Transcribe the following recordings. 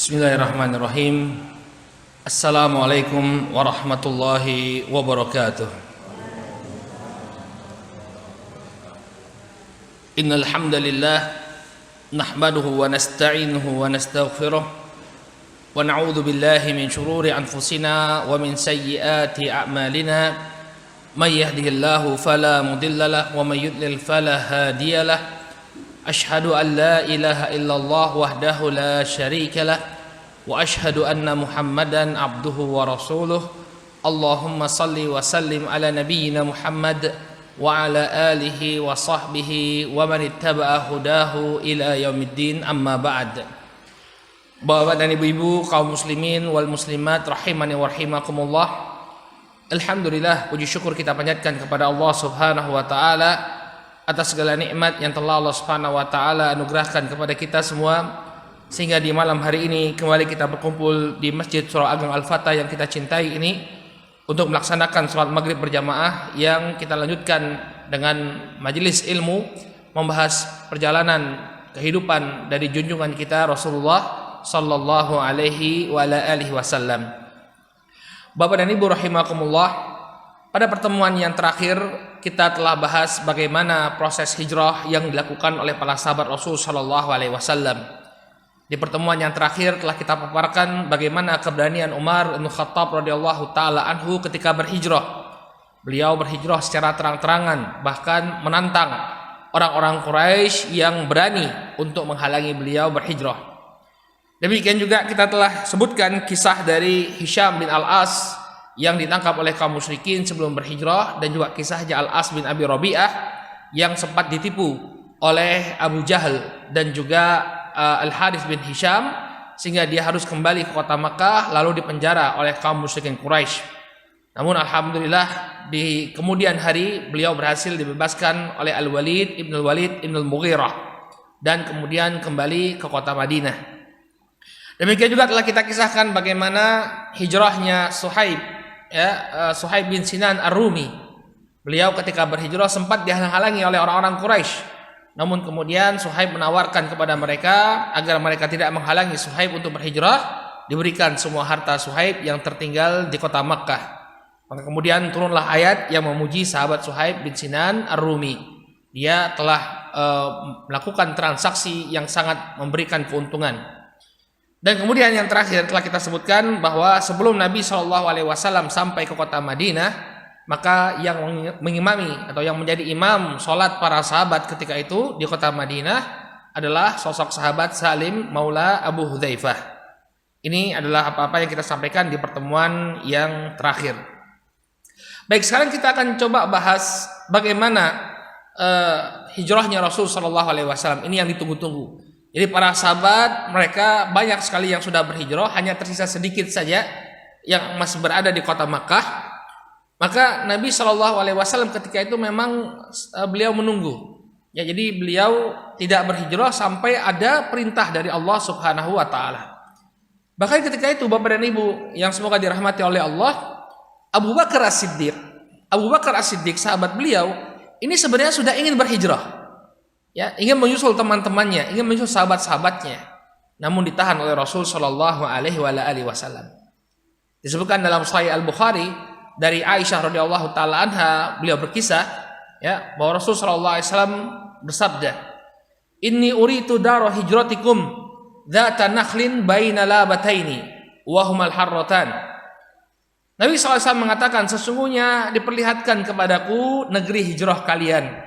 Bismillahirrahmanirrahim. Assalamualaikum warahmatullahi wabarakatuh. Innal hamdalillah nahmaduhu wa nasta'inuhu wa nastaghfiruh wa na'udzu billahi min shururi anfusina wa min sayyiati a'malina. May yahdihillahu fala mudilla lahu wa may yudlil fala hadiya lahu. Ashhadu an la ilaha illallah wahdahu la syarika lah wa ashhadu anna Muhammadan abduhu wa rasuluh. Allahumma salli wa sallim ala nabiyyina Muhammad wa ala alihi wa sahbihi wa man ittaba'a hudahu ila yaumiddin, amma ba'd. Bapak dan ibu-ibu kaum muslimin wal muslimat rahimani wa rahimakumullah. Alhamdulillah, puji syukur kita panjatkan kepada Allah Subhanahu wa taala atas segala nikmat yang telah Allah Subhanahu wa taala anugerahkan kepada kita semua, sehingga di malam hari ini kembali kita berkumpul di Masjid Surah Ageng Al-Fatah yang kita cintai ini untuk melaksanakan salat maghrib berjamaah yang kita lanjutkan dengan majelis ilmu membahas perjalanan kehidupan dari junjungan kita Rasulullah sallallahu alaihi wa ala alihi wasallam. Bapak dan Ibu rahimakumullah, pada pertemuan yang terakhir kita telah bahas bagaimana proses hijrah yang dilakukan oleh para sahabat Rasul sallallahu alaihi wasallam. Di pertemuan yang terakhir telah kita paparkan bagaimana keberanian Umar bin Khattab radhiyallahu taala anhu ketika berhijrah. Beliau berhijrah secara terang-terangan, bahkan menantang orang-orang Quraisy yang berani untuk menghalangi beliau berhijrah. Demikian juga kita telah sebutkan kisah dari Hisham bin Al-As yang ditangkap oleh kaum musyrikin sebelum berhijrah, dan juga kisahnya Al-As bin Abi Rabi'ah yang sempat ditipu oleh Abu Jahal dan juga Al-Harith bin Hisham, sehingga dia harus kembali ke kota Makkah lalu dipenjara oleh kaum musyrikin Quraisy. Namun alhamdulillah di kemudian hari beliau berhasil dibebaskan oleh Al-Walid ibn Al-Mughirah dan kemudian kembali ke kota Madinah. Demikian juga telah kita kisahkan bagaimana hijrahnya Suhaib bin Sinan Ar-Rumi. Beliau ketika berhijrah sempat dihalang-halangi oleh orang-orang Quraisy. Namun kemudian Suhaib menawarkan kepada mereka agar mereka tidak menghalangi Suhaib untuk berhijrah, diberikan semua harta Suhaib yang tertinggal di kota Makkah. Maka kemudian turunlah ayat yang memuji sahabat Suhaib bin Sinan Ar-Rumi. Dia telah melakukan transaksi yang sangat memberikan keuntungan. Dan kemudian yang terakhir telah kita sebutkan bahwa sebelum Nabi SAW sampai ke kota Madinah, maka yang mengimami atau yang menjadi imam sholat para sahabat ketika itu di kota Madinah adalah sosok sahabat Salim Maula Abu Hudzaifah. Ini adalah apa-apa yang kita sampaikan di pertemuan yang terakhir. Baik, sekarang kita akan coba bahas bagaimana hijrahnya Rasul SAW. Ini yang ditunggu-tunggu. Jadi para sahabat mereka banyak sekali yang sudah berhijrah, hanya tersisa sedikit saja yang masih berada di kota Makkah. Maka Nabi SAW ketika itu memang beliau menunggu. Ya, jadi beliau tidak berhijrah sampai ada perintah dari Allah Subhanahu wa taala. Bahkan ketika itu Bapak dan Ibu yang semoga dirahmati oleh Allah, Abu Bakar As-Siddiq sahabat beliau ini sebenarnya sudah ingin berhijrah. Ya, ingin menyusul teman-temannya, ingin menyusul sahabat-sahabatnya, namun ditahan oleh Rasul sallallahu alaihi wasallam. Disebutkan dalam Sahih Al-Bukhari dari Aisyah radhiyallahu taala anha, beliau berkisah ya bahwa Rasul sallallahu alaihi wasallam bersabda, "Inni uritu dara hijratikum dzata nakhlin baina labataini wa humal harratan." Nabi SAW mengatakan, sesungguhnya diperlihatkan kepadaku negeri hijrah kalian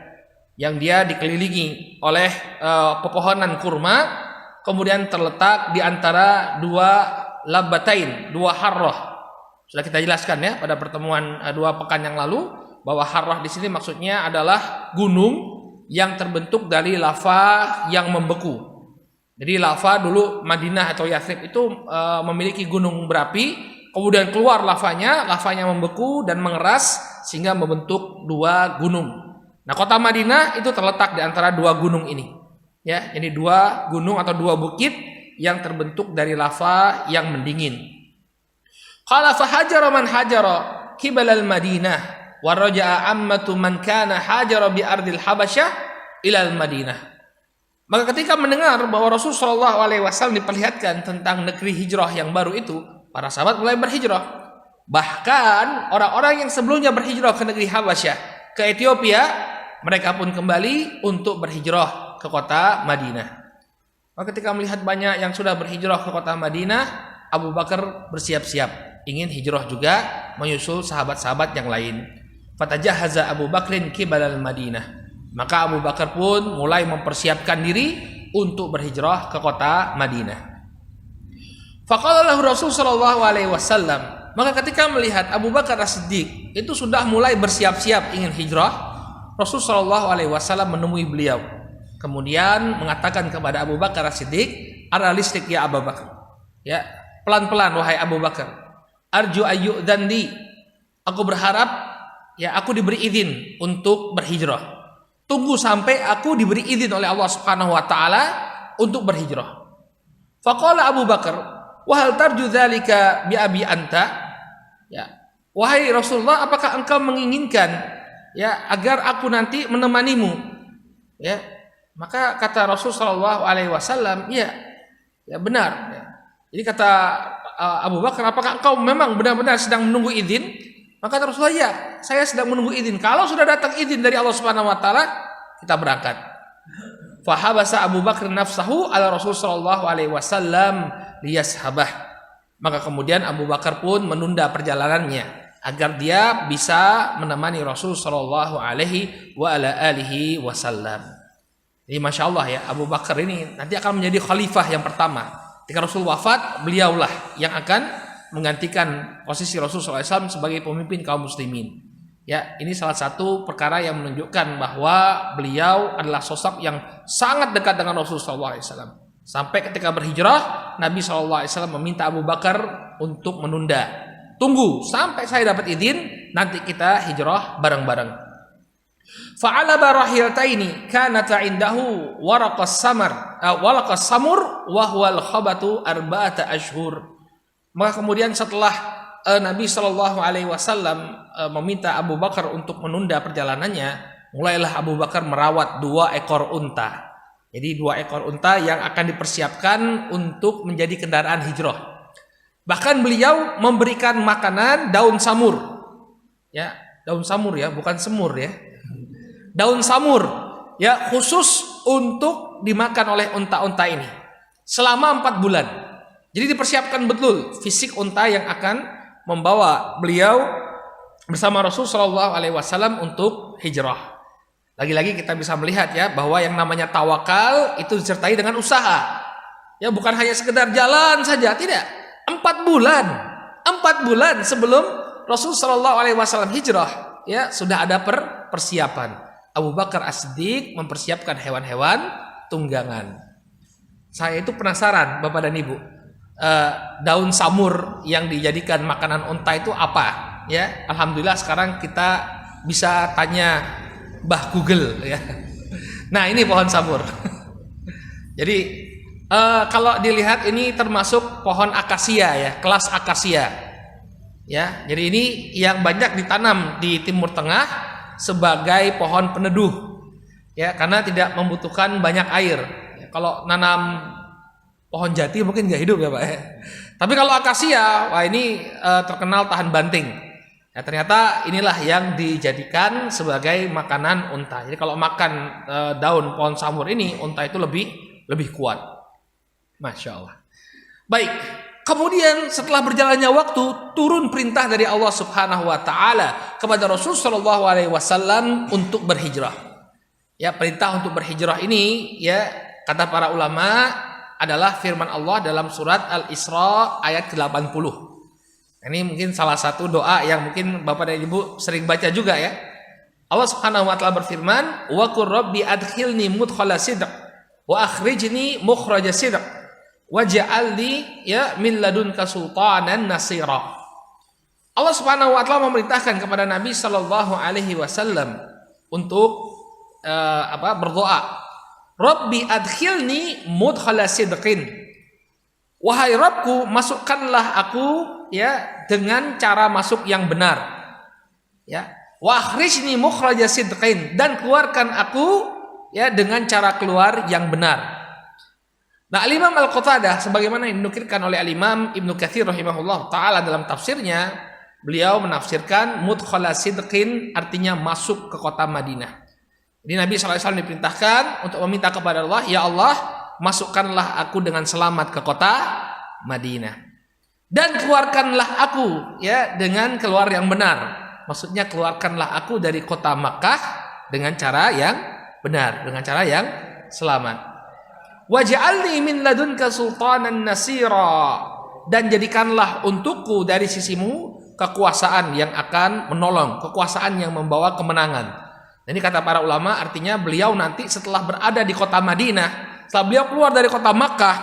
yang dia dikelilingi oleh pepohonan kurma, kemudian terletak di antara dua labbatain, dua harrah. Sudah kita jelaskan ya pada pertemuan 2 pekan yang lalu bahwa harrah di sini maksudnya adalah gunung yang terbentuk dari lava yang membeku. Jadi lava dulu Madinah atau Yathrib itu memiliki gunung berapi, kemudian keluar lavanya membeku dan mengeras sehingga membentuk 2 gunung. Nah, kota Madinah itu terletak di antara 2 gunung ini. Ya, jadi 2 gunung atau 2 bukit yang terbentuk dari lava yang mendingin. Qala fa hajara man hajara qibala al-Madinah wa raja'a ammatu man kana hajara bi ardil Habasyah ila al-Madinah. Maka ketika mendengar bahwa Rasul Shallallahu Alaihi Wasallam diperlihatkan tentang negeri hijrah yang baru itu, para sahabat mulai berhijrah. Bahkan orang-orang yang sebelumnya berhijrah ke negeri Habasyah, ke Ethiopia, mereka pun kembali untuk berhijrah ke kota Madinah. Maka ketika melihat banyak yang sudah berhijrah ke kota Madinah, Abu Bakar bersiap-siap ingin hijrah juga menyusul sahabat-sahabat yang lain. Fatajahaza Abu Bakrin qibalal Madinah. Maka Abu Bakar pun mulai mempersiapkan diri untuk berhijrah ke kota Madinah. Faqala lahu Rasul sallallahu alaihi wasallam. Maka ketika melihat Abu Bakar As-Siddiq itu sudah mulai bersiap-siap ingin hijrah, Rasul sallallahu alaihi wasallam menemui beliau. Kemudian mengatakan kepada Abu Bakar As-Siddiq, "Ara listik ya Abu Bakar." Ya, pelan-pelan wahai Abu Bakar. Arju ayyudzan li. Aku berharap ya aku diberi izin untuk berhijrah. Tunggu sampai aku diberi izin oleh Allah Subhanahu wa taala untuk berhijrah. Faqala Abu Bakar, "Wa hal tarju dzalika bi abi anta?" Ya, wahai Rasulullah, apakah engkau menginginkan ya agar aku nanti menemanimu? Ya. Maka kata Rasul sallallahu alaihi wasallam, "Ya, ya benar." Ya. Jadi kata Abu Bakar, "Apakah engkau memang benar-benar sedang menunggu izin?" Maka Rasulullah, "Ya, saya sedang menunggu izin. Kalau sudah datang izin dari Allah Subhanahu wa taala, kita berangkat." Fahabasa Abu Bakar nafsahu ala Rasul sallallahu alaihi wasallam liyashabah. Maka kemudian Abu Bakar pun menunda perjalanannya agar dia bisa menemani Rasul sallallahu alaihi wa ala alihi wasallam. Jadi Masya Allah ya, Abu Bakar ini nanti akan menjadi khalifah yang pertama. Ketika Rasul wafat, beliaulah yang akan menggantikan posisi Rasulullah SAW sebagai pemimpin kaum muslimin. Ya, ini salah satu perkara yang menunjukkan bahwa beliau adalah sosok yang sangat dekat dengan Rasulullah SAW. Sampai ketika berhijrah, Nabi SAW meminta Abu Bakar untuk menunda. Tunggu sampai saya dapat izin, nanti kita hijrah bareng-bareng. Fa'alaba rahilataini kanata indahu waraqas samur wa huwal khabatu arba'ata ashhur. Maka kemudian setelah Nabi Shallallahu Alaihi Wasallam meminta Abu Bakar untuk menunda perjalanannya, mulailah Abu Bakar merawat 2 ekor unta. Jadi 2 ekor unta yang akan dipersiapkan untuk menjadi kendaraan hijrah. Bahkan beliau memberikan makanan daun samur, ya daun samur ya, bukan semur ya, daun samur ya khusus untuk dimakan oleh unta-unta ini selama 4 bulan. Jadi dipersiapkan betul fisik unta yang akan membawa beliau bersama Rasul Shallallahu Alaihi Wasallam untuk hijrah. Lagi-lagi kita bisa melihat ya bahwa yang namanya tawakal itu disertai dengan usaha. Ya bukan hanya sekedar jalan saja, tidak. 4 bulan sebelum Rasul Shallallahu Alaihi Wasallam hijrah, ya sudah ada persiapan. Abu Bakar As-Siddiq mempersiapkan hewan-hewan tunggangan. Saya itu penasaran, Bapak dan Ibu. Daun samur yang dijadikan makanan unta itu apa? Ya, alhamdulillah sekarang kita bisa tanya Mbah Google ya. Nah, ini pohon samur. Jadi kalau dilihat ini termasuk pohon akasia ya, kelas akasia. Ya, jadi ini yang banyak ditanam di Timur Tengah sebagai pohon peneduh. Ya, karena tidak membutuhkan banyak air. Ya, kalau nanam pohon jati mungkin nggak hidup ya Pak ya. Tapi kalau akasia, wah ini terkenal tahan banting. Ya, ternyata inilah yang dijadikan sebagai makanan unta. Jadi kalau makan daun pohon samur ini, unta itu lebih kuat. Masya Allah. Baik. Kemudian setelah berjalannya waktu, turun perintah dari Allah Subhanahu Wa Taala kepada Rasul Shallallahu Alaihi Wasallam untuk berhijrah. Ya, perintah untuk berhijrah ini, ya kata para ulama, adalah firman Allah dalam surat Al-Isra ayat 80. Ini mungkin salah satu doa yang mungkin Bapak dan Ibu sering baca juga ya. Allah Subhanahu wa taala berfirman, "Wa qur rabbi adkhilni mudkhala sidq wa akhrijni mukhraja sidq waj'alni ya min ladunka sultanan nasira." Allah Subhanahu wa taala memerintahkan kepada Nabi sallallahu alaihi wasallam untuk berdoa. Rabbi adkhilni mudkhala sidqin. Wahai Rabbku, masukkanlah aku ya dengan cara masuk yang benar. Ya. Wa akhrijni mukhraja sidqin, dan keluarkan aku ya dengan cara keluar yang benar. Nah, Al-Imam Al-Qatadah sebagaimana yang dinukilkan oleh Al-Imam Ibnu Katsir rahimahullah taala dalam tafsirnya, beliau menafsirkan mudkhala sidqin artinya masuk ke kota Madinah. Jadi Nabi SAW diperintahkan untuk meminta kepada Allah, ya Allah, masukkanlah aku dengan selamat ke kota Madinah. Dan keluarkanlah aku ya dengan keluar yang benar. Maksudnya keluarkanlah aku dari kota Makkah dengan cara yang benar, dengan cara yang selamat. Waj'alni min ladunka sultanan nasira, dan jadikanlah untukku dari sisimu kekuasaan yang akan menolong, kekuasaan yang membawa kemenangan. Ini kata para ulama artinya beliau nanti setelah berada di kota Madinah, setelah beliau keluar dari kota Makkah,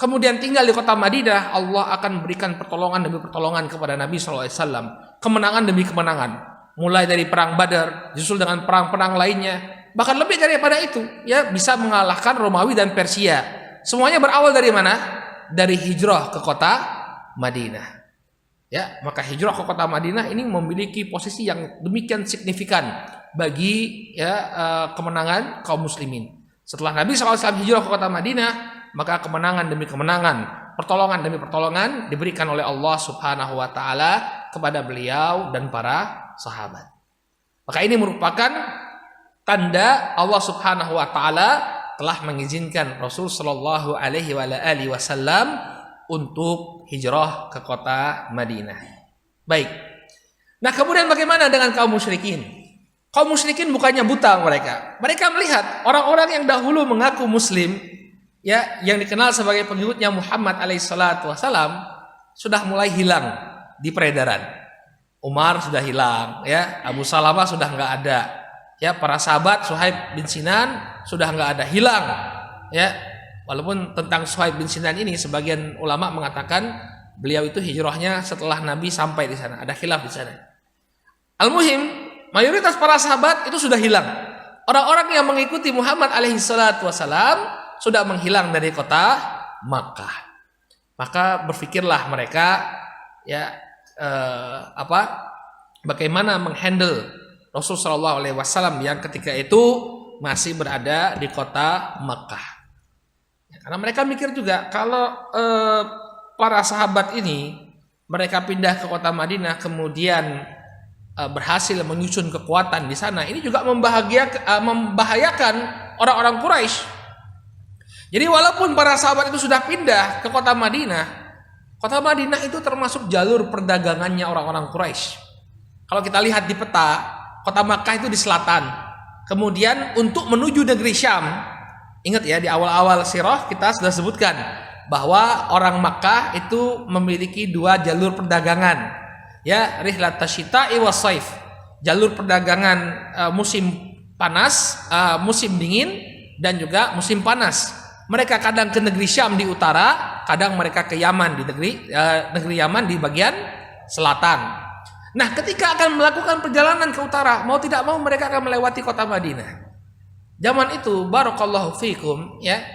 kemudian tinggal di kota Madinah, Allah akan berikan pertolongan demi pertolongan kepada Nabi SAW, kemenangan demi kemenangan, mulai dari perang Badar, disusul dengan perang-perang lainnya, bahkan lebih daripada itu, ya bisa mengalahkan Romawi dan Persia. Semuanya berawal dari mana? Dari hijrah ke kota Madinah. Ya, maka hijrah ke kota Madinah ini memiliki posisi yang demikian signifikan bagi kemenangan kaum muslimin. Setelah Nabi SAW hijrah ke kota Madinah, maka kemenangan demi kemenangan, pertolongan demi pertolongan diberikan oleh Allah Subhanahu wa taala kepada beliau dan para sahabat. Maka ini merupakan tanda Allah Subhanahu wa taala telah mengizinkan Rasul sallallahu alaihi wasallam untuk hijrah ke kota Madinah. Baik. Nah, kemudian bagaimana dengan kaum musyrikin? Kaum musyrikin bukannya buta mereka. Mereka melihat orang-orang yang dahulu mengaku muslim, ya, yang dikenal sebagai pengikutnya Muhammad alaihissalatu wassalam, sudah mulai hilang di peredaran. Umar sudah hilang, ya, Abu Salamah sudah nggak ada, ya, para sahabat Suhaib bin Sinan sudah nggak ada, hilang, ya. Walaupun tentang Suhaib bin Sinan ini sebagian ulama mengatakan beliau itu hijrahnya setelah Nabi sampai di sana, ada khilaf di sana. Al-muhim, mayoritas para sahabat itu sudah hilang. Orang-orang yang mengikuti Muhammad alaihissalatu wassalam sudah menghilang dari kota Makkah. Maka berpikirlah mereka, ya, bagaimana menghandle Rasul sallallahu alaihi wasallam yang ketika itu masih berada di kota Makkah. Ya, karena mereka mikir juga kalau para sahabat ini mereka pindah ke kota Madinah kemudian berhasil menyusun kekuatan di sana, ini juga membahayakan orang-orang Quraisy. Jadi walaupun para sahabat itu sudah pindah ke kota Madinah itu termasuk jalur perdagangannya orang-orang Quraisy. Kalau kita lihat di peta, kota Makkah itu di selatan. Kemudian untuk menuju negeri Syam, ingat ya di awal-awal sirah kita sudah sebutkan bahwa orang Makkah itu memiliki dua jalur perdagangan. Ya, rihlat tasyita'i was-saif, jalur perdagangan musim panas, musim dingin dan juga musim panas. Mereka kadang ke negeri Syam di utara, kadang mereka ke Yaman di negeri Yaman di bagian selatan. Nah, ketika akan melakukan perjalanan ke utara, mau tidak mau mereka akan melewati kota Madinah. Zaman itu barakallahu fikum, ya,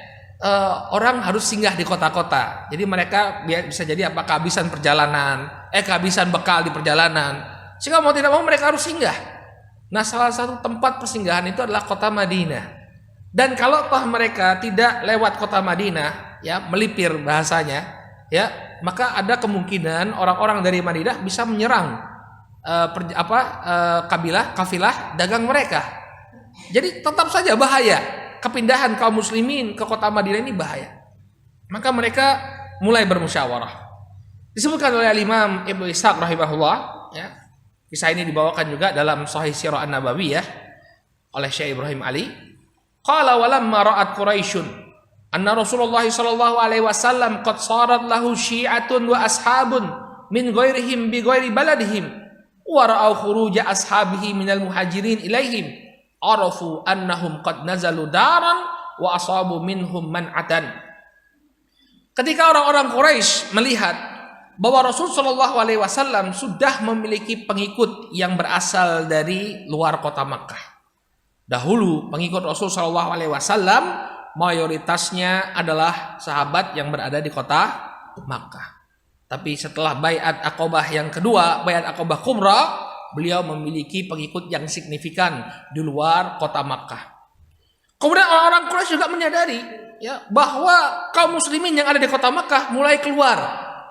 orang harus singgah di kota-kota. Jadi mereka bisa jadi kehabisan perjalanan, kehabisan bekal di perjalanan, sehingga mau tidak mau mereka harus singgah. Nah, salah satu tempat persinggahan itu adalah kota Madinah. Dan kalau toh mereka tidak lewat kota Madinah, ya, melipir bahasanya, ya, maka ada kemungkinan orang-orang dari Madinah bisa menyerang kafilah dagang mereka. Jadi tetap saja bahaya. Kepindahan kaum muslimin ke kota Madinah ini bahaya. Maka mereka mulai bermusyawarah. Disebutkan oleh Imam Ibnu Ishaq rahimahullah, ya. Kisah ini dibawakan juga dalam Sahih Sirah An-Nabawiyah oleh Syekh Ibrahim Ali. Qala walamma ra'at Quraisyun anna Rasulullah sallallahu alaihi wasallam qad sarat lahu syi'atun wa ashabun min ghairihim bi ghairi baladihim wa ra'au khuruja ashabihi minal muhajirin ilaihim arafu annahum qad nazalu daran wa asabu minhum man'atan. Ketika orang-orang Quraisy melihat bahwa Rasul sallallahu alaihi wasallam sudah memiliki pengikut yang berasal dari luar kota Makkah. Dahulu pengikut Rasul sallallahu alaihi wasallam mayoritasnya adalah sahabat yang berada di kota Makkah. Tapi setelah Baiat Aqabah yang kedua, Baiat Aqabah Kubra, beliau memiliki pengikut yang signifikan di luar kota Makkah. Kemudian orang-orang Quraisy juga menyadari ya bahwa kaum muslimin yang ada di kota Makkah mulai keluar,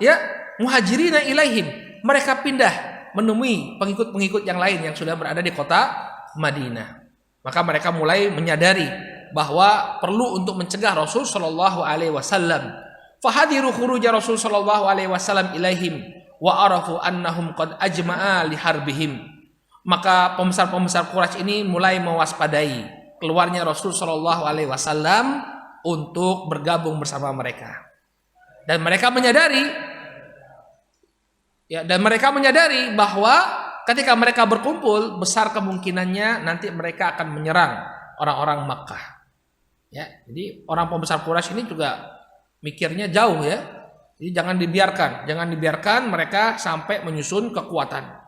ya, muhajirina ilaihim. Mereka pindah menemui pengikut-pengikut yang lain yang sudah berada di kota Madinah. Maka mereka mulai menyadari bahwa perlu untuk mencegah Rasul sallallahu alaihi wasallam. Fahadiru khuruja Rasul sallallahu alaihi wasallam ilaihim wa arafu annahum qad ajma'a li harbihim. Maka pembesar-pembesar Quraisy ini mulai mewaspadai keluarnya Rasul sallallahu alaihi wasallam untuk bergabung bersama mereka. Dan mereka menyadari bahwa ketika mereka berkumpul besar kemungkinannya nanti mereka akan menyerang orang-orang Makkah. Ya, jadi orang pembesar Quraisy ini juga mikirnya jauh ya. Jadi jangan dibiarkan mereka sampai menyusun kekuatan.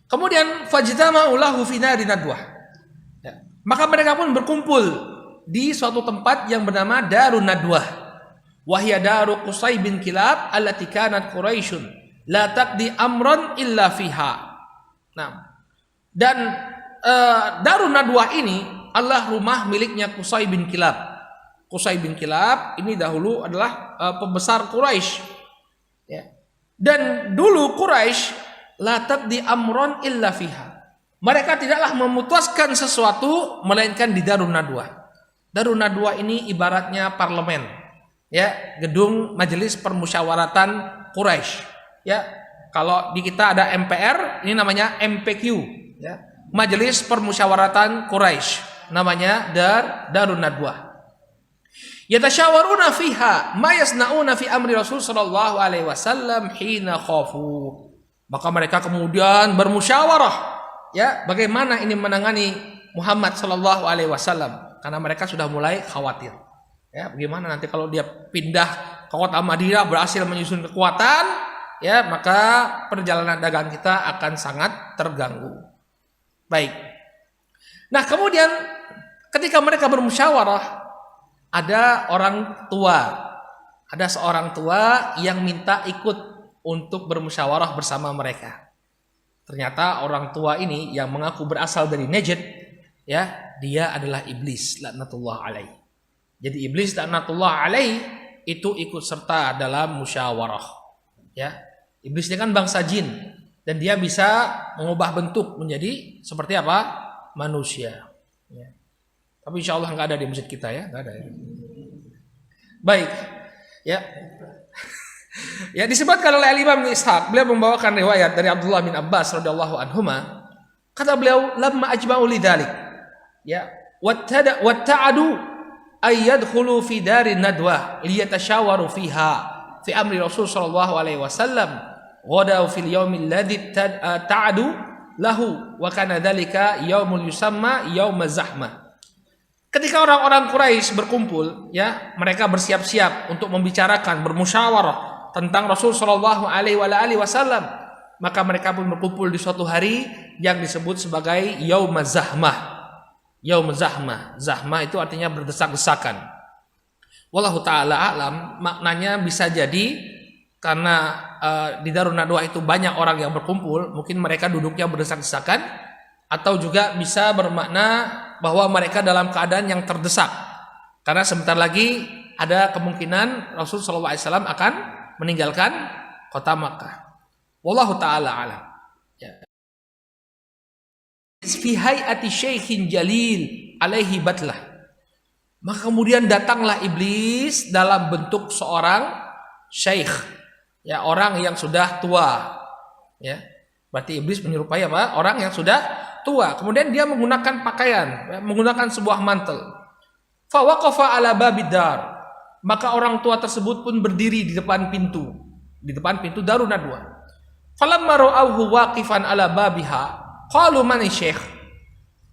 Kemudian fajtama'u lahu fi nari nadwah. Ya. Maka mereka pun berkumpul di suatu tempat yang bernama Darun Nadwah. Wahya daru Qusay bin Kilab allati kanat Quraisyun la taqdi amran illa fiha. Nah, dan Darun Nadwah ini adalah rumah miliknya Qusay bin Kilab. Qusay bin Kilab ini dahulu adalah pembesar Quraisy. Ya. Dan dulu Quraisy la taqdi amran illa fiha. Mereka tidaklah memutuskan sesuatu melainkan di Darun Nadwah. Darun Nadwah ini ibaratnya parlemen, ya, gedung majelis permusyawaratan Quraisy. Ya, kalau di kita ada MPR, ini namanya MPQ, ya, Majelis Permusyawaratan Quraisy. Namanya Darun Nadwah. Yatasyawaruna fiha ma yasnauna fi amri Rasul sallallahu alaihi wasallam hina khafu. Maka mereka kemudian bermusyawarah, ya, bagaimana ini menangani Muhammad sallallahu alaihi wasallam karena mereka sudah mulai khawatir. Ya, bagaimana nanti kalau dia pindah ke kota Madinah berhasil menyusun kekuatan, ya, maka perjalanan dagang kita akan sangat terganggu. Baik. Nah, kemudian ketika mereka bermusyawarah ada orang tua. Ada seorang tua yang minta ikut untuk bermusyawarah bersama mereka. Ternyata orang tua ini yang mengaku berasal dari Najd, ya, dia adalah iblis laknatullah alaih. Jadi iblis laknatullah alaih itu ikut serta dalam musyawarah. Ya, iblis ini kan bangsa jin dan dia bisa mengubah bentuk menjadi seperti apa? Manusia. Ya. Tapi insya Allah nggak ada di masjid kita ya, nggak ada ya. Baik, ya. Ya, disebutkan oleh Imam Ishaq, beliau membawakan riwayat dari Abdullah bin Abbas radhiyallahu anhuma. Kata beliau, "Lamma ajma'u lidzalik." Ya, watta'adu ay yadkhulu fi darin nadwah liyatashawaru fiha fi amri Rasul sallallahu alaihi wasallam. Ghadaw fil yaumil ladzi ta'adu lahu wa kana dzalika yaumul yusamma yaumaz zahmah. Ketika orang-orang Quraisy berkumpul, ya, mereka bersiap-siap untuk membicarakan, bermusyawarah tentang Rasul sallallahu alaihi wasallam, maka mereka pun berkumpul di suatu hari yang disebut sebagai Yaumaz Zahmah. Yaumaz Zahmah. Zahmah itu artinya berdesak-desakan. Wallahu taala alam, maknanya bisa jadi karena di Darun Nadwah itu banyak orang yang berkumpul, mungkin mereka duduknya berdesak-desakan, atau juga bisa bermakna bahwa mereka dalam keadaan yang terdesak. Karena sebentar lagi ada kemungkinan Rasul sallallahu alaihi wasallam akan meninggalkan kota Makkah. Wallahu taala alam. Ya. Fi hayati syekhin jalil alaihi batlah. Maka kemudian datanglah iblis dalam bentuk seorang syekh, ya, orang yang sudah tua. Ya. Berarti iblis menyerupai apa? Orang yang sudah tua. Kemudian dia menggunakan pakaian, ya, menggunakan sebuah mantel. Fa waqafa ala babidar. Maka orang tua tersebut pun berdiri di depan pintu Darun Nadwah. Falamma ra'awhu waqifan ala babiha, qalu man syekh.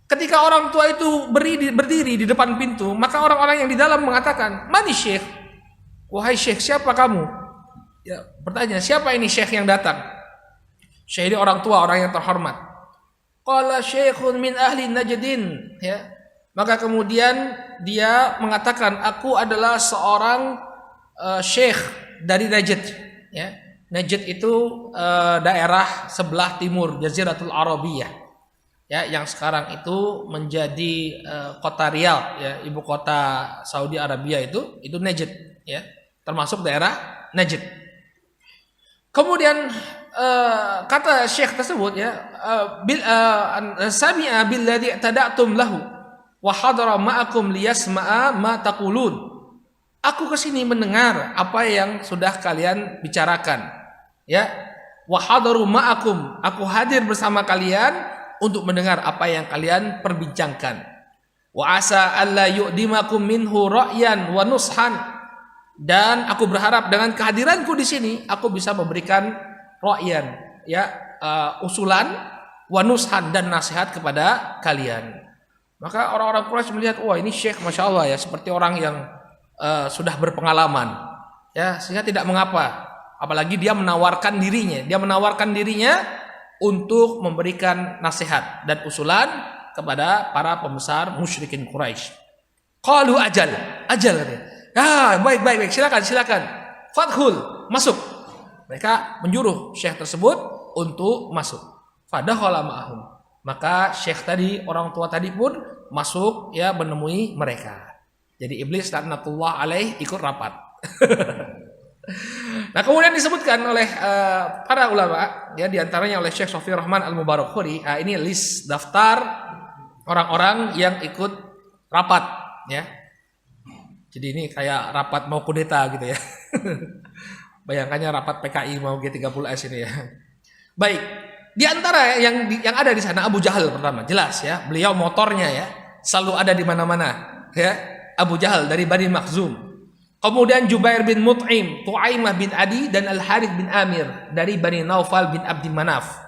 Ketika orang tua itu berdiri di depan pintu, maka orang-orang yang di dalam mengatakan, "Man syekh?" Wahai syekh, siapa kamu? Ya, bertanya, siapa ini syekh yang datang? Syekh ini orang tua, orang yang terhormat. Qala syekhun min ahli Najdin, ya. Maka kemudian dia mengatakan, aku adalah seorang syekh dari Najd. Ya. Najd itu daerah sebelah timur Jaziratul Arabiyah. ya, yang sekarang itu menjadi kota Riyadh, ya, ibu kota Saudi Arabia itu Najd, ya, termasuk daerah Najd. Kemudian kata Syekh tersebut, ya, sami'a billadzi tada'tum lahu wa hadara ma'akum liyasma'a ma taqulun. Aku kesini mendengar apa yang sudah kalian bicarakan, ya. Wa hadaru ma'akum, aku hadir bersama kalian untuk mendengar apa yang kalian perbincangkan. Wa asa alla yu'dimakum minhu ra'yan wa nushan, dan aku berharap dengan kehadiranku di sini aku bisa memberikan ra'yan, ya, usulan, wa nushan, dan nasihat kepada kalian. Maka orang-orang Quraisy melihat, wah, ini Syekh Masya Allah, ya, seperti orang yang sudah berpengalaman, ya, sehingga tidak mengapa. Apalagi dia menawarkan dirinya untuk memberikan nasihat dan usulan kepada para pembesar musyrikin Quraisy. Qalu ajal katanya. Ya, baik, silakan. Fadkhul, masuk. Mereka menyuruh Syekh tersebut untuk masuk. Fadakhala ma'ahum. Maka Syekh tadi, orang tua tadi pun masuk, ya, menemui mereka. Jadi iblis laknatullah alaih ikut rapat. Nah, kemudian disebutkan oleh para ulama, ya, diantaranya oleh Syekh Shafiur Rahman Al-Mubarakhuri. Ini list daftar orang-orang yang ikut rapat, ya. Jadi ini kayak rapat mau kudeta gitu, ya. Bayangkannya rapat PKI mau G30S ini, ya. Baik, di antara yang ada di sana Abu Jahal pertama, jelas, ya. Beliau motornya, ya, selalu ada di mana-mana, ya. Abu Jahal dari Bani Makhzum. Kemudian Jubair bin Mut'im, Tu'aimah bin Adi, dan Al-Harith bin Amir dari Bani Naufal bin Abdi Manaf.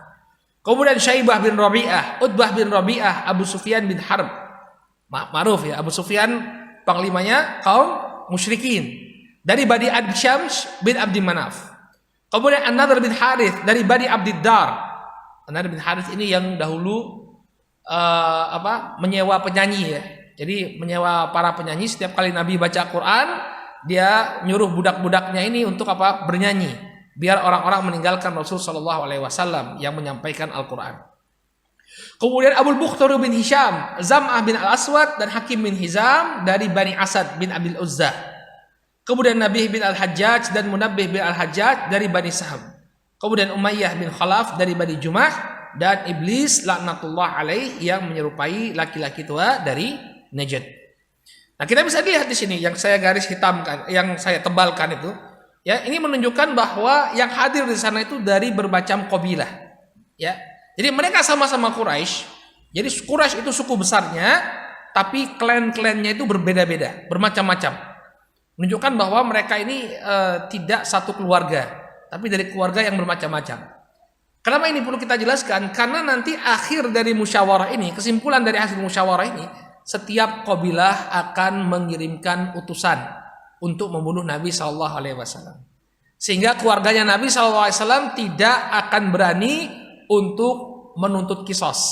Kemudian Syaibah bin Rabi'ah, Utbah bin Rabi'ah, Abu Sufyan bin Harb. Ma'ruf, ya, Abu Sufyan panglimanya kaum musyrikin dari Bani Abdi Syams bin Abdi Manaf. Kemudian An-Nadhr bin Harith dari Bani Abdiddar. An-Nadhr bin Harith ini yang dahulu menyewa penyanyi, ya. Jadi menyewa para penyanyi, setiap kali Nabi baca Quran, dia nyuruh budak-budaknya ini untuk apa? Bernyanyi, biar orang-orang meninggalkan Rasul Shallallahu Alaihi Wasallam yang menyampaikan Al-Quran. Kemudian Abu Bukhtar bin Hisham, Zam'ah bin Al-Aswad, dan Hakim bin Hizam dari Bani Asad bin Abil Uzzah. Kemudian Nabih bin Al-Hajjaj dan Munabbih bin Al-Hajjaj dari Bani Saham. Kemudian Umayyah bin Khalaf dari Bani Jumah, dan Iblis laknatullah alaih yang menyerupai laki-laki tua dari Najd. Nah, kita bisa lihat di sini yang saya garis hitamkan, yang saya tebalkan itu, ya, ini menunjukkan bahwa yang hadir di sana itu dari bermacam kabilah, ya. Jadi mereka sama-sama Quraisy. Jadi Quraisy itu suku besarnya, tapi klan-klannya itu berbeda-beda, bermacam-macam. Menunjukkan bahwa mereka ini tidak satu keluarga, tapi dari keluarga yang bermacam-macam. Kenapa ini perlu kita jelaskan? Karena nanti akhir dari musyawarah ini, kesimpulan dari hasil musyawarah ini, setiap kabilah akan mengirimkan utusan untuk membunuh Nabi Shallallahu Alaihi Wasallam, sehingga keluarganya Nabi Shallallahu Alaihi Wasallam tidak akan berani untuk menuntut kisos.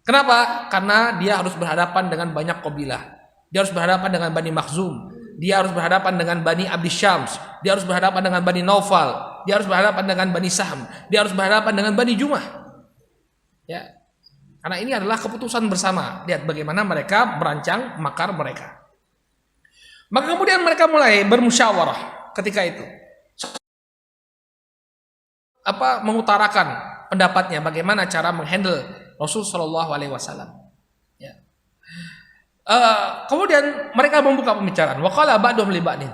Kenapa? Karena dia harus berhadapan dengan banyak kabilah. Dia harus berhadapan dengan Bani Makhzum, dia harus berhadapan dengan Bani Abdi Syams, dia harus berhadapan dengan Bani Naufal, dia harus berhadapan dengan Bani Sahm, dia harus berhadapan dengan Bani Jumah, ya. Karena ini adalah keputusan bersama. Lihat bagaimana mereka merancang makar mereka. Maka kemudian mereka mulai bermusyawarah ketika itu. Mengutarakan pendapatnya bagaimana cara menghandle Rasul Shallallahu Alaihi Wasallam. Ya. Kemudian mereka membuka pembicaraan. Wa qala ba'dhum li ba'din,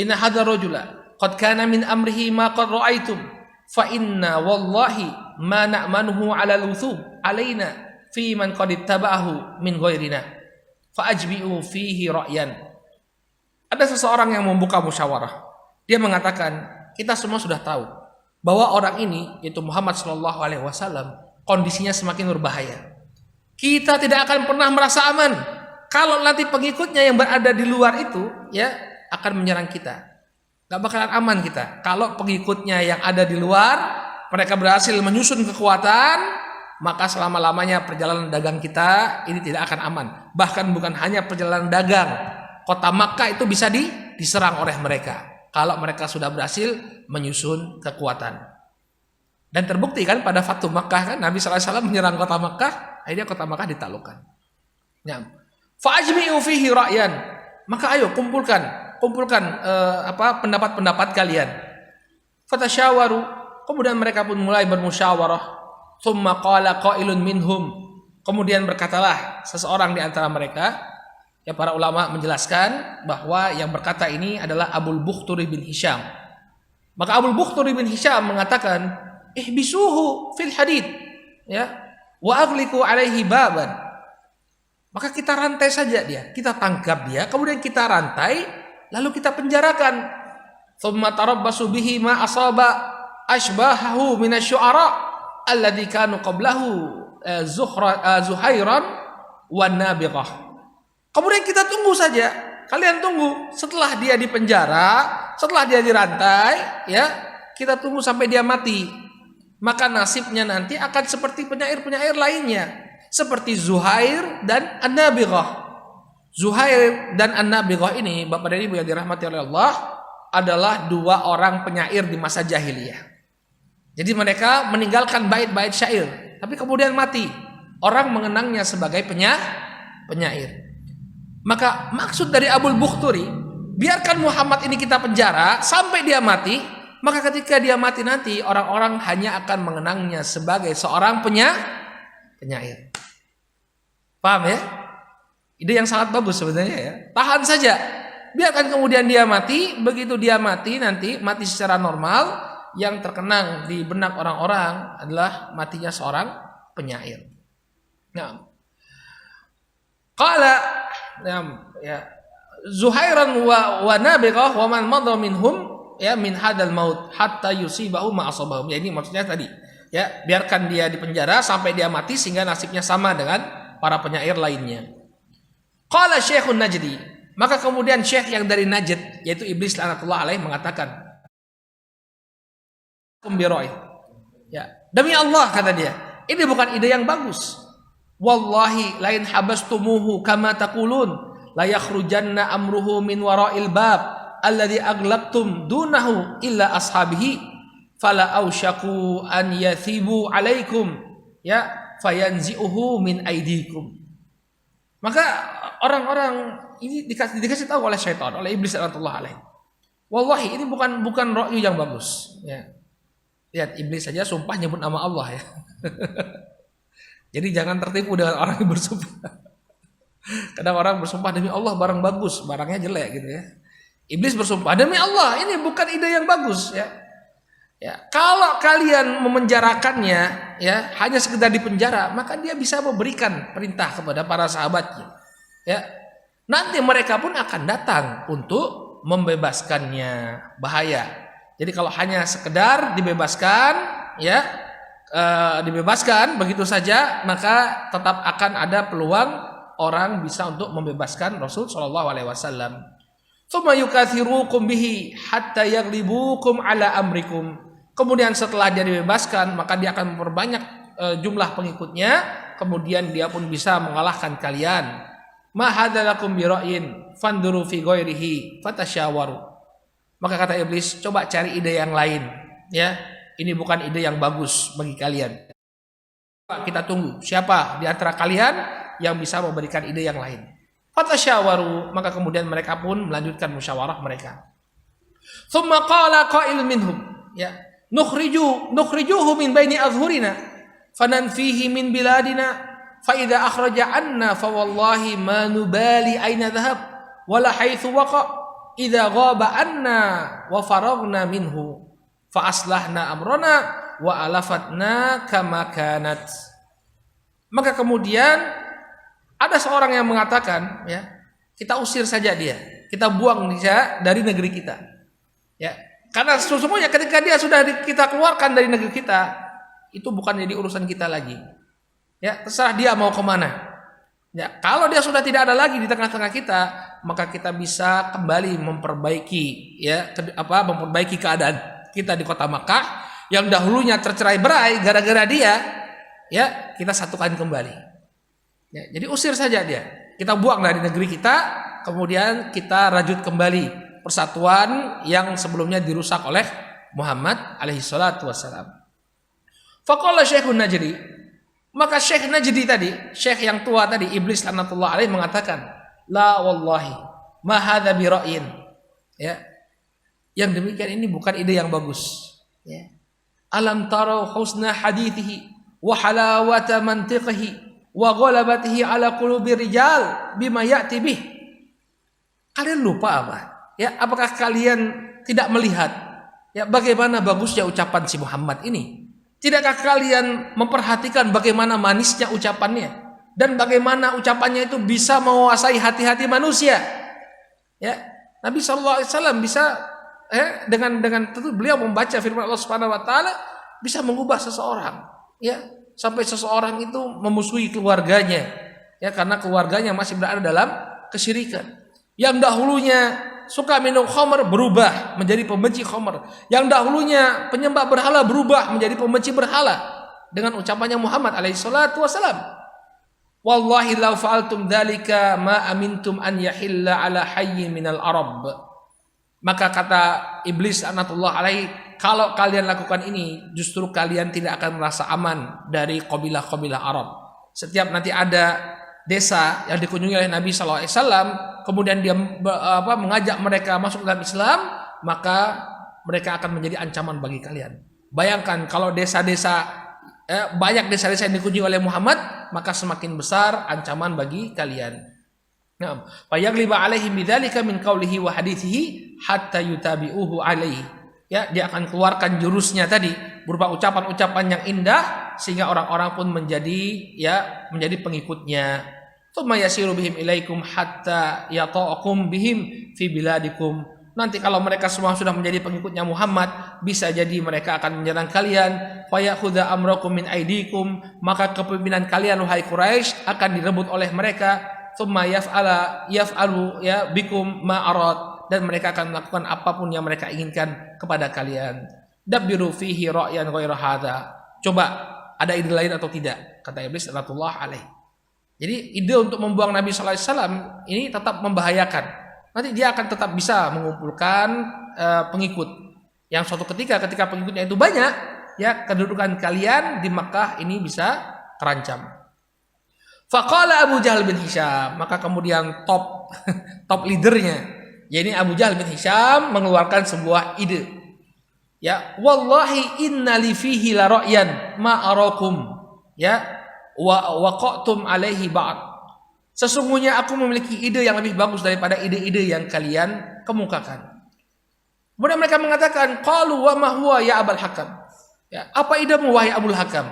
inna hadzal rajula qad kana min amrihi ma qad ra'aitum fa inna wallahi ma na'manuhu 'ala al-wuthub 'alaina fi man qad ittaba'ahu min ghairina fa ajbi'u fihi ra'yan. Ada seseorang yang membuka musyawarah. Dia mengatakan, kita semua sudah tahu bahwa orang ini, yaitu Muhammad sallallahu alaihi wasallam, kondisinya semakin berbahaya. Kita tidak akan pernah merasa aman kalau nanti pengikutnya yang berada di luar itu, ya, akan menyerang kita. Gak bakalan aman kita kalau pengikutnya yang ada di luar mereka berhasil menyusun kekuatan, maka selama-lamanya perjalanan dagang kita ini tidak akan aman. Bahkan bukan hanya perjalanan dagang, kota Makkah itu bisa diserang oleh mereka kalau mereka sudah berhasil menyusun kekuatan. Dan terbukti kan pada Fathu Makkah kan Nabi sallallahu alaihi wasallam menyerang kota Makkah, akhirnya kota Makkah ditaklukkan. Ya. Fa'ajmi'u fihi ra'yan. Maka ayo kumpulkan pendapat-pendapat kalian. Fatasyawaru. Kemudian mereka pun mulai bermusyawarah. Tsumma qala qailun minhum. Kemudian berkatalah seseorang di antara mereka, ya para ulama menjelaskan bahwa yang berkata ini adalah Abul Bukhturi bin Hisham. Maka Abul Bukhturi bin Hisham mengatakan, ihbisuhu fil hadid, ya, wa aghliqu alaihi baban. Maka kita rantai saja dia, kita tangkap dia, kemudian kita rantai, lalu kita penjarakan. Tsumma tarabbasu bihi ma asaba ashbahahu minasyu'ara alladzi kanu qablahu Zuhairan wan Nabighah. Kemudian kita tunggu saja, kalian tunggu setelah dia dipenjara, setelah dia dirantai, ya, kita tunggu sampai dia mati. Maka nasibnya nanti akan seperti penyair-penyair lainnya, seperti Zuhair dan An-Nabighah. Zuhair dan An-Nabighah ini, Bapak dan Ibu yang dirahmati oleh Allah, adalah dua orang penyair di masa jahiliyah. Jadi mereka meninggalkan bait-bait syair, tapi kemudian mati. Orang mengenangnya sebagai penyair. Maka maksud dari Abul Bukhturi, biarkan Muhammad ini kita penjara sampai dia mati. Maka ketika dia mati nanti, orang-orang hanya akan mengenangnya sebagai seorang penyair. Paham ya? Ide yang sangat bagus sebenarnya ya. Tahan saja. Biarkan kemudian dia mati. Begitu dia mati nanti, mati secara normal. Yang terkenang di benak orang-orang adalah matinya seorang penyair. Nah, qala ya Zuhairan wa Nabighah wa man madha minhum, ya, min hadal maut hatta yusibahu ma asabahum. Ya, ini maksudnya tadi, ya, biarkan dia di penjara sampai dia mati sehingga nasibnya sama dengan para penyair lainnya. Qala Syekhun Najdi, maka kemudian syekh yang dari Najd yaitu Iblis laknatullah alaih mengatakan, ya, demi Allah, kata dia, ini bukan ide yang bagus. Wallahi lain habastumuhu kama taqulun la yakhrujanna amruhu min wara'il bab alladhi aglaqtum dunahu illa ashabihi fala ausyaku an yathibu alaikum, ya, fayanzi'uhu min aidikum. Maka orang-orang ini dikasih tahu oleh syaitan, oleh iblis laknatullah alaih. Wallahi ini bukan ra'yu yang bagus, ya. Lihat, iblis saja sumpah nyebut nama Allah, ya. Jadi jangan tertipu dengan orang yang bersumpah. Kadang orang bersumpah demi Allah barang bagus, barangnya jelek gitu ya. Iblis bersumpah demi Allah, ini bukan ide yang bagus, ya. Ya, kalau kalian memenjarakannya, ya, hanya sekedar dipenjara, maka dia bisa memberikan perintah kepada para sahabatnya, ya. Nanti mereka pun akan datang untuk membebaskannya. Bahaya. Jadi kalau hanya sekedar dibebaskan, ya, dibebaskan begitu saja, maka tetap akan ada peluang orang bisa untuk membebaskan Rasul Shallallahu Alaihi Wasallam. Tsumma yukathirukum bihi hatta yaghlibukum ala amrikum. Kemudian setelah dia dibebaskan, maka dia akan memperbanyak jumlah pengikutnya. Kemudian dia pun bisa mengalahkan kalian. Ma hadzalakum bi ra'yin fanduru fi ghairihi fatasyawaru. Maka kata iblis, coba cari ide yang lain, ya. Ini bukan ide yang bagus bagi kalian. Kita tunggu siapa di antara kalian yang bisa memberikan ide yang lain. Fatasyawaru, maka kemudian mereka pun melanjutkan musyawarah mereka. Tsumma qala qail minhum, ya, nukhrijuhu min baini azhurina fananfihi min biladina fa idza akhraja anna fa wallahi ma nubali aina dhahab wala haitsu waqa idza ghaba anna wa faragna minhu fa aslahna amrana wa alafatna kama kanat. Maka kemudian ada seorang yang mengatakan, ya, kita usir saja dia, kita buang dia dari negeri kita, ya, karena sesungguhnya ketika dia sudah kita keluarkan dari negeri kita, itu bukan jadi urusan kita lagi, ya, terserah dia mau kemana. Ya, kalau dia sudah tidak ada lagi di tengah-tengah kita, maka kita bisa kembali memperbaiki, ya, memperbaiki keadaan kita di kota Makkah yang dahulunya tercerai-berai gara-gara dia, ya, kita satukan kembali. Ya, jadi usir saja dia, kita buang dari negeri kita, kemudian kita rajut kembali persatuan yang sebelumnya dirusak oleh Muhammad alaihi salatu wassalam. Faqala Syekhun Najdi, maka Syekh Najdi tadi, Syekh yang tua tadi, Iblis laknatullah alaih mengatakan, la wallahi ma hadza bi ra'yin. Ya. Yang demikian ini bukan ide yang bagus. Ya. Alam tarau husna hadithihi wa halawata mantiqihi wa ghalabatihi ala qulubi rijal bima ya'ti bih. Kalian lupa apa? Ya, apakah kalian tidak melihat ya bagaimana bagusnya ucapan si Muhammad ini? Tidakkah kalian memperhatikan bagaimana manisnya ucapannya dan bagaimana ucapannya itu bisa menguasai hati-hati manusia? Ya, Nabi SAW bisa dengan tentu beliau membaca firman Allah Subhanahu wa taala bisa mengubah seseorang, ya, sampai seseorang itu memusuhi keluarganya, ya, karena keluarganya masih berada dalam kesyirikan. Yang dahulunya suka minum khamr berubah menjadi pembenci khamr. Yang dahulunya penyembah berhala berubah menjadi pembenci berhala dengan ucapannya Muhammad alaihi salatu wasalam. Wallahi law fa'altum dzalika ma amintum an yahilla ala hayyin minal arab. Maka kata Iblis laknatullah alaihi, kalau kalian lakukan ini justru kalian tidak akan merasa aman dari kabilah-kabilah Arab. Setiap nanti ada desa yang dikunjungi oleh Nabi SAW, kemudian dia mengajak mereka masuk dalam Islam, maka mereka akan menjadi ancaman bagi kalian. Bayangkan kalau desa-desa banyak desa-desa yang dikunjungi oleh Muhammad, maka semakin besar ancaman bagi kalian. Nah, fayagliba alaihim bidzalika min qawlihi wa hadithihi hatta yutabi'uhu alaihi. Ya, dia akan keluarkan jurusnya tadi berupa ucapan-ucapan yang indah sehingga orang-orang pun menjadi pengikutnya. Tsumma yasiru bihim ilaikum hatta yata'akum bihim fi biladikum. Nanti kalau mereka semua sudah menjadi pengikutnya Muhammad, bisa jadi mereka akan menyerang kalian. Fa ya'khudha amrakum min aidikum, maka kepemimpinan kalian wahai Quraisy akan direbut oleh mereka. Tsumma yaf'alu ya bikum ma arad, dan mereka akan melakukan apapun yang mereka inginkan kepada kalian. Dabbiru fihi ra'yan ghaira hadza. Coba ada ide lain atau tidak, kata Iblis laknatullah alaih. Jadi ide untuk membuang Nabi sallallahu alaihi wasallam ini tetap membahayakan. Nanti dia akan tetap bisa mengumpulkan pengikut. Yang suatu ketika pengikutnya itu banyak, ya, kedudukan kalian di Makkah ini bisa terancam. Faqala Abu Jahal bin Hisham, maka kemudian top leadernya, yakni Abu Jahal bin Hisham mengeluarkan sebuah ide. Ya, wallahi inna li fihi la ra'yan ma arakum, ya, wa waqatum alaihi ba'd. Sesungguhnya aku memiliki ide yang lebih bagus daripada ide-ide yang kalian kemukakan. Kemudian mereka mengatakan, qalu wa ma huwa ya Abul Hakam. Ya, apa idemu wahai Abul Hakam?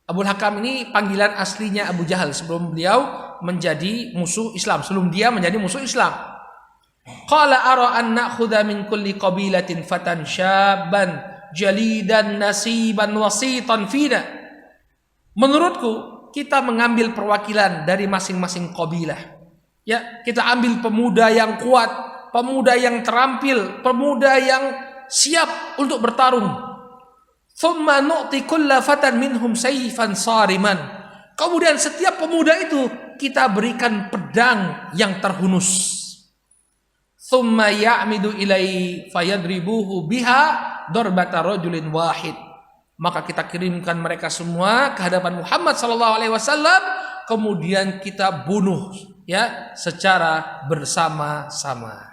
Abul Hakam ini panggilan aslinya Abu Jahal sebelum beliau menjadi musuh Islam, sebelum dia menjadi musuh Islam. Qala ara an na'khudha min kulli qabilatin fatan syabban jalidan nasiban wasitan fina. Menurutku kita mengambil perwakilan dari masing-masing kabilah. Ya, kita ambil pemuda yang kuat, pemuda yang terampil, pemuda yang siap untuk bertarung. Thumma nu'ti kulla fatan minhum sayfan sariman. Kemudian setiap pemuda itu kita berikan pedang yang terhunus. Thumma ya'midu ilai fayadribuhu biha darbata rajulin wahid. Maka kita kirimkan mereka semua ke hadapan Muhammad sallallahu alaihi wasallam, kemudian kita bunuh, ya, secara bersama-sama.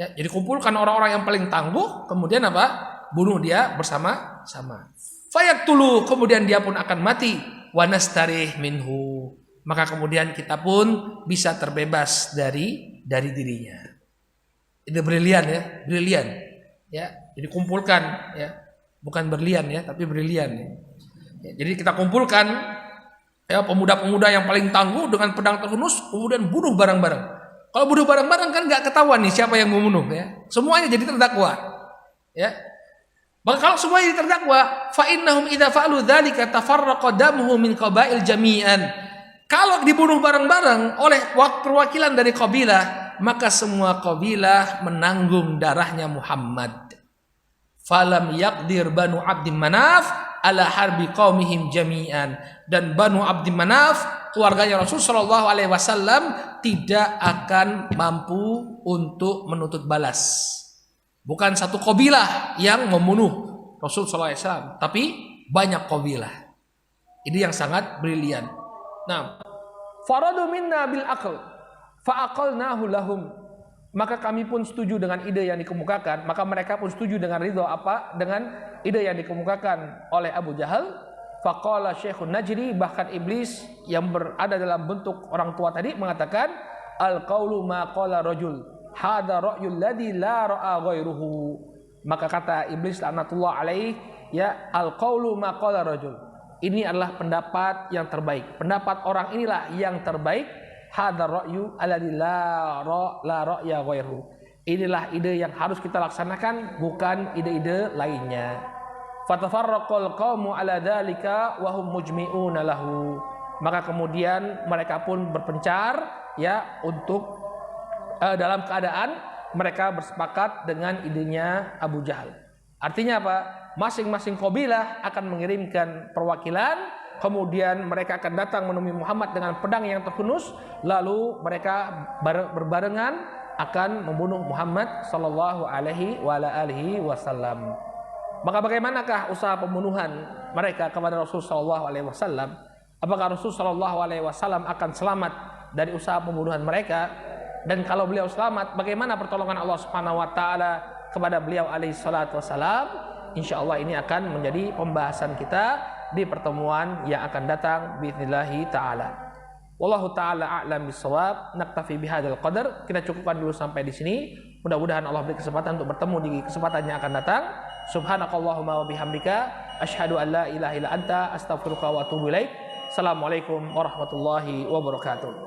Ya, jadi kumpulkan orang-orang yang paling tangguh, kemudian apa? Bunuh dia bersama-sama. Fayaqtulu, kemudian dia pun akan mati. Wa nastarih minhu, maka kemudian kita pun bisa terbebas dari dirinya. Ini brilian, ya, brilian. Ya, jadi kumpulkan, ya, bukan berlian, ya, tapi brilian. Ya. Ya, jadi kita kumpulkan, ya, pemuda-pemuda yang paling tangguh dengan pedang terhunus, kemudian bunuh bareng-bareng. Kalau bunuh bareng-bareng kan nggak ketahuan nih siapa yang membunuh, ya. Semuanya jadi terdakwa, ya. Maka kalau semuanya terdakwa, fa innahum idza fa'alu dzalika tafarraqa damuhu min qabail jami'an. Kalau dibunuh bareng-bareng oleh perwakilan dari kabilah, maka semua kabilah menanggung darahnya Muhammad. Falam yaqdir Banu Abdi Manaf ala harbi qaumihim jami'an. Dan Banu Abdi Manaf, keluarganya Rasul sallallahu alaihi wasallam, tidak akan mampu untuk menuntut balas. Bukan satu kabilah yang membunuh Rasul sallallahu alaihi wasallam, tapi banyak kabilah. Ini yang sangat brilian. Nah, faradu minna bil aql fa aqalnahu lahum. Maka kami pun setuju dengan ide yang dikemukakan, maka mereka pun setuju dengan ridho dengan ide yang dikemukakan oleh Abu Jahal. Faqala Syekhun Najri, bahkan iblis yang berada dalam bentuk orang tua tadi mengatakan, al qaulu ma qala rajul hadza ra'yul ladzi la ra'a ghairuhu. Maka kata iblis laknatullah alaih, ya, al qaulu ma qala rajul, ini adalah pendapat yang terbaik, pendapat orang inilah yang terbaik. Hadza ra'yu alladzi la ra'ya ghairuhu, inilah ide yang harus kita laksanakan, bukan ide-ide lainnya. Fatafarraqal qaumu ala dzalika wa hum mujmi'una lahu. Maka kemudian mereka pun berpencar, ya, untuk dalam keadaan mereka bersepakat dengan idenya Abu Jahal. Artinya apa? Masing-masing kabilah akan mengirimkan perwakilan, kemudian mereka akan datang menemui Muhammad dengan pedang yang terhunus, lalu mereka berbarengan akan membunuh Muhammad sallallahu alaihi wasallam. Maka bagaimanakah usaha pembunuhan mereka kepada Rasul sallallahu alaihi wasallam? Apakah Rasul sallallahu alaihi wasallam akan selamat dari usaha pembunuhan mereka? Dan kalau beliau selamat, bagaimana pertolongan Allah Subhanahu wa taala kepada beliau alaihi salatu wasallam? Insyaallah ini akan menjadi pembahasan kita di pertemuan yang akan datang biidznillah taala. Wallahu taala a'lam bissawab. Naktafi bihadzal qadar. Kita cukupkan dulu sampai di sini. Mudah-mudahan Allah beri kesempatan untuk bertemu di kesempatan yang akan datang. Subhanakallahumma wa bihamdika asyhadu an la ilaha illa anta astaghfiruka wa atubu ilaik. Assalamualaikum warahmatullahi wabarakatuh.